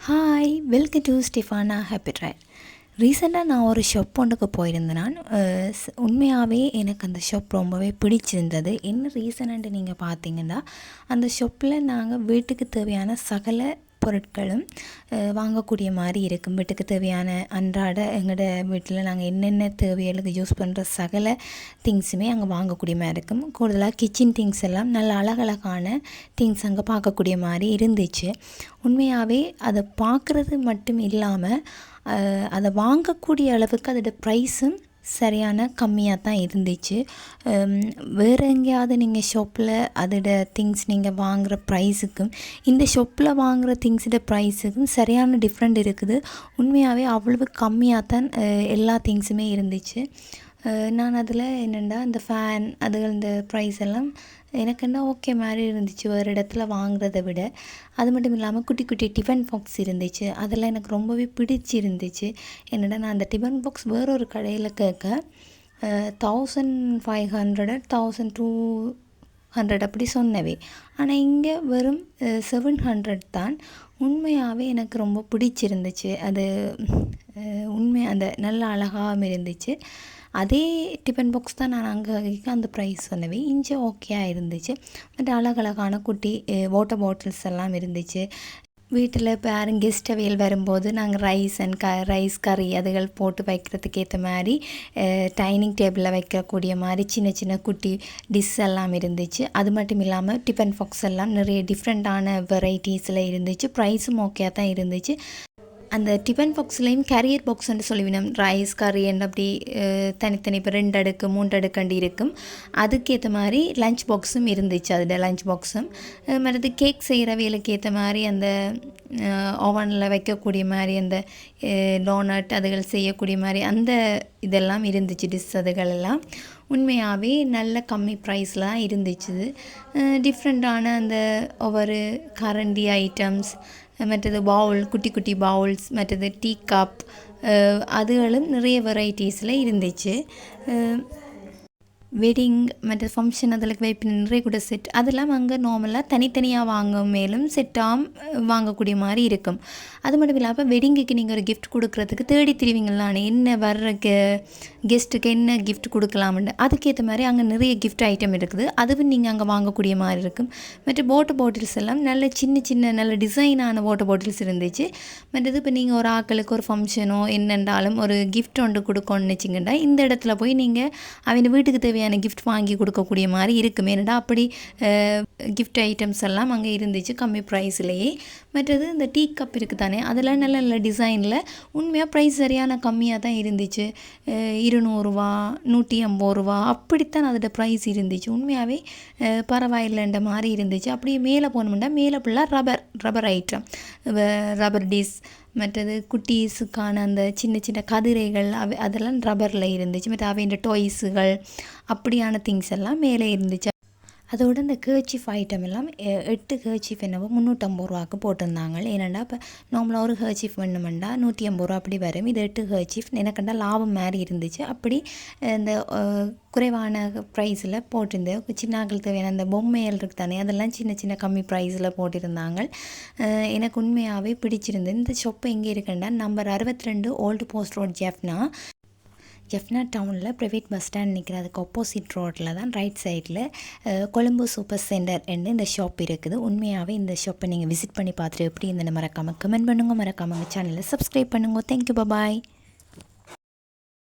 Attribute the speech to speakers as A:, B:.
A: Hi welcome to Stefana happy drive. ரீசெண்டாக நான் ஒரு ஷாப் ஒன்றுக்கு போயிருந்தேன். நான் உண்மையாகவே எனக்கு அந்த ஷாப் ரொம்பவே பிடிச்சிருந்தது. என்ன ரீசன்ட்டு நீங்கள் பார்த்தீங்கன்னா, அந்த ஷாப்பில் நாங்கள் வீட்டுக்கு தேவையான சகல பொருட்களும் வாங்கக்கூடிய மாதிரி இருக்கும். வீட்டுக்கு தேவையான அன்றாட எங்களோட வீட்டில் நாங்கள் என்னென்ன தேவைகளுக்கு யூஸ் பண்ணுற சகல திங்ஸுமே அங்கே வாங்கக்கூடிய மாதிரி இருக்கும். கூடுதலாக கிச்சன் திங்ஸ் எல்லாம் நல்ல அழகழகான திங்ஸ் அங்கே பார்க்கக்கூடிய மாதிரி இருந்துச்சு. உண்மையாகவே அதை பார்க்குறது மட்டும் இல்லாமல் அதை வாங்கக்கூடிய அளவுக்கு அதோடய ப்ரைஸும் சரியான கம்மியாக தான் இருந்துச்சு. வேறு எங்கேயாவது நீங்கள் ஷாப்பில் அதோட திங்ஸ் நீங்கள் வாங்குகிற ப்ரைஸுக்கும் இந்த ஷாப்பில் வாங்குகிற திங்ஸோட ப்ரைஸுக்கும் சரியான டிஃப்ரெண்ட் இருக்குது. உண்மையாகவே அவ்வளவு கம்மியாக தான் எல்லா திங்ஸுமே இருந்துச்சு. நான் அதில் என்னென்னா இந்த ஃபேன் அதுகள் இந்த ப்ரைஸ் எல்லாம் எனக்கு என்ன ஓகே மாதிரி இருந்துச்சு ஒரு இடத்துல வாங்குறதை விட. அது மட்டும் இல்லாமல் குட்டி குட்டி டிஃபன் பாக்ஸ் இருந்துச்சு, அதெல்லாம் எனக்கு ரொம்பவே பிடிச்சிருந்துச்சு. என்னடா நான் அந்த டிஃபன் பாக்ஸ் வேறொரு கடையில் கேட்க 1500 1200 அப்படி சொன்னவே, ஆனால் இங்கே வெறும் 700 தான். உண்மையாகவே எனக்கு ரொம்ப பிடிச்சிருந்துச்சு. அது அந்த நல்ல அழகாகவும் இருந்துச்சு. அதே டிஃபன் பாக்ஸ் தான் நான் அங்கே அந்த ப்ரைஸ் சொன்னவே, இங்கே ஓகேயாக இருந்துச்சு. பட் அழகழகான குட்டி வாட்டர் பாட்டில்ஸ் எல்லாம் இருந்துச்சு. வீட்டில் இப்போ யாரும் கெஸ்ட் அவையல் வரும்போது நாங்கள் ரைஸ் கறி அதுகள் போட்டு வைக்கிறதுக்கு ஏற்ற மாதிரி டைனிங் டேபிளில் வைக்கக்கூடிய மாதிரி சின்ன சின்ன குட்டி டிஷ் எல்லாம் இருந்துச்சு. அது மட்டும் இல்லாமல் டிஃபன் பாக்ஸ் எல்லாம் நிறைய டிஃப்ரெண்ட்டான வெரைட்டிஸில் இருந்துச்சு. ப்ரைஸும் ஓகேயாக தான் இருந்துச்சு. அந்த டிஃபன் பாக்ஸ்லேயும் கேரியர் பாக்ஸ்ன்னு சொல்லிவினோம், ரைஸ் கறி என்ன அப்படி தனித்தனி இப்போ 2 அடுக்கு 3 அடுக்கண்டி இருக்கும். அதுக்கேற்ற மாதிரி லஞ்ச் பாக்ஸும் இருந்துச்சு. அதோட லஞ்ச் பாக்ஸும் மற்றது கேக் செய்கிறவைகளுக்கு ஏற்ற மாதிரி அந்த ஓவனில் வைக்கக்கூடிய மாதிரி அந்த டோனட் அதுகள் செய்யக்கூடிய மாதிரி அந்த இதெல்லாம் இருந்துச்சு. டிஷ் அதுகள் எல்லாம் உண்மையாகவே நல்ல கம்மி ப்ரைஸில் தான் இருந்துச்சு. டிஃப்ரெண்ட்டான அந்த ஒவ்வொரு கரண்டி ஐட்டம்ஸ், மற்றது பவுல் குட்டி குட்டி பவுல்ஸ், மற்றது டீ கப் அதுகளும் நிறைய வெரைட்டிஸில் இருந்துச்சு. வெட்டிங் மற்ற ஃபங்க்ஷன் அதில் வைப்பின நிறைய கூட செட் அதெல்லாம் அங்கே நார்மலாக தனித்தனியாக வாங்கும் மேலும் செட்டாக வாங்கக்கூடிய மாதிரி இருக்கும். அது மட்டும் இல்லாமல் வெட்டிங்குக்கு நீங்கள் ஒரு கிஃப்ட் கொடுக்குறதுக்கு தேடி திரிவீங்களானே என்ன வர்ற கெஸ்ட்டுக்கு என்ன கிஃப்ட் கொடுக்கலாம்னு, அதுக்கேற்ற மாதிரி அங்கே நிறைய கிஃப்ட் ஐட்டம் இருக்குது. அதுவும் நீங்கள் அங்கே வாங்கக்கூடிய மாதிரி இருக்கும். மற்ற வாட்டர் பாட்டில்ஸ் எல்லாம் நல்ல சின்ன சின்ன நல்ல டிசைனான வாட்டர் பாட்டில்ஸ் இருந்துச்சு. மற்றது இப்போ நீங்கள் ஒரு ஆக்களுக்கு ஒரு ஃபங்க்ஷனோ என்னென்றாலும் ஒரு கிஃப்ட் ஒன்று கொடுக்கணும்னு வச்சிங்கன்னா இந்த இடத்துல போய் நீங்கள் அவங்க வீட்டுக்கு தேவையான கிஃப்ட் வாங்கி கொடுக்கக்கூடிய மாதிரி இருக்கும். ஏன்னா அப்படி கிஃப்ட் ஐட்டம்ஸ் எல்லாம் அங்கே இருந்துச்சு கம்மி ப்ரைஸ்லேயே. மற்றது இந்த டீ கப் இருக்குது தானே, அதெல்லாம் நல்ல நல்ல டிசைனில் உண்மையாக ப்ரைஸ் சரியான கம்மியாக தான் இருந்துச்சு. 200 150 ரூபா அப்படித்தான் அதோட ப்ரைஸ் இருந்துச்சு. உண்மையாகவே பரவாயில்லைன்ற மாதிரி இருந்துச்சு. அப்படியே மேலே போனோம்னா மேலே ஃபுல்லாக ரப்பர் ஐட்டம், ரப்பர் டிஷ், மற்றது குட்டீஸுக்கான அந்த சின்ன சின்ன கதிரைகள் அதெல்லாம் ரப்பரில் இருந்துச்சு. மற்ற அவைன்ற டாய்ஸுகள் அப்படியான திங்ஸ் எல்லாம் மேலே இருந்துச்சு. அதோட இந்த கர்ச்சீஃப் ஐட்டம் எல்லாம் 8 கர்ச்சீஃப் என்னவோ 350 ரூபாய்க்கு போட்டிருந்தாங்க. ஏன்னாண்டா இப்போ நார்மலாக ஒரு கர்ச்சீஃப் வேணுமெண்டா 150 ரூபா அப்படி வரும். இது 8 கர்ச்சீஃப் எனக்குண்டா லாபம் மாதிரி இருந்துச்சு. அப்படி இந்த குறைவான ப்ரைஸில் போட்டிருந்தேன். சின்னாக்கள் தேவையான அந்த பொம்மைகள் இருக்குது தானே, அதெல்லாம் சின்ன சின்ன கம்மி ப்ரைஸில் போட்டிருந்தாங்க. எனக்கு உண்மையாகவே பிடிச்சிருந்தது. இந்த ஷாப்பு எங்கே இருக்குன்னா number 62 old post road Jaffna டவுனில் ப்ரைவேட் பஸ் ஸ்டாண்ட் நிற்கிறதுக்கு ஆப்போசிட் ரோட்டில் தான் ரைட் சைடில் கொழும்பு சூப்பர் சென்டர் என்று இந்த ஷாப் இருக்குது. உண்மையாகவே இந்த ஷாப்பை நீங்கள் விசிட் பண்ணி பார்த்துட்டு எப்படி இந்த மறக்காமல் கமெண்ட் பண்ணுங்க, மறக்காமல் சேனலை சப்ஸ்கிரைப் பண்ணுங்க. தேங்க்யூ, பாய்.